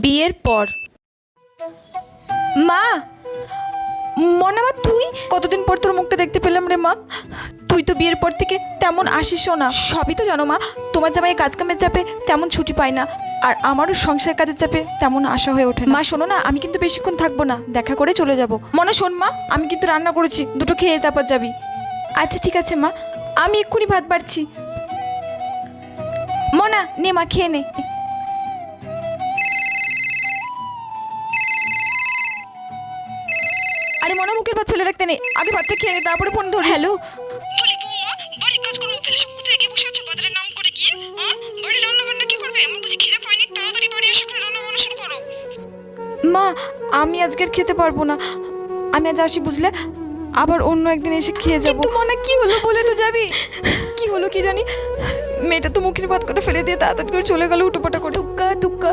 বিয়ের পর। মা, মনে মা তুই কতদিন পর তোর মুখটা দেখতে পেলাম রে মা। তুই তো বিয়ের পর থেকে তেমন আসিসও না। সবই তো জানো মা, তোমার জামাই কাজ কামের চাপে তেমন ছুটি পায় না, আর আমারও সংসার কাজের চাপে তেমন আশা হয়ে ওঠে না। মা শোনো না, আমি কিন্তু বেশিক্ষণ থাকবো না, দেখা করে চলে যাব। মনে শোন মা, আমি কিন্তু রান্না করেছি, দুটো খেয়ে তারপর যাবি। আচ্ছা ঠিক আছে মা, আমি এক্ষুনি ভাত বাড়ছি। মনা নে মা, খেয়ে নে। আরে মনা, মুখের ভাত ফেলে রাখতে নেই, আগে ভাতটা খেয়ে নে, তারপরে ফোন ধর। হ্যালো, বলি বৌমা, বাড়ির কাজকর্ম ফেলে সব কোথায় গিয়ে বসে আছো বাজারের নাম করে গিয়ে? বাড়ির রান্না বান্না কি করবে? আমার বুঝি খিদে পায়নি? তাড়াতাড়ি বাড়ি এসে ওখানে রান্না বান্না শুরু করো। মা আমি আজকে আর খেতে পারবো না, আমি আজ আসি বুঝলে, আবার অন্য একদিন এসে খেয়ে যাবো। কিন্তু মনে কি হলো বলে তো যাবি? কি হলো কি জানি, মেয়েটা তো মুখের ভাত করে ফেলে দিয়ে তাড়াতাড়ি করে চলে গেল উটোপাটা করে। টুক্কা টুক্কা।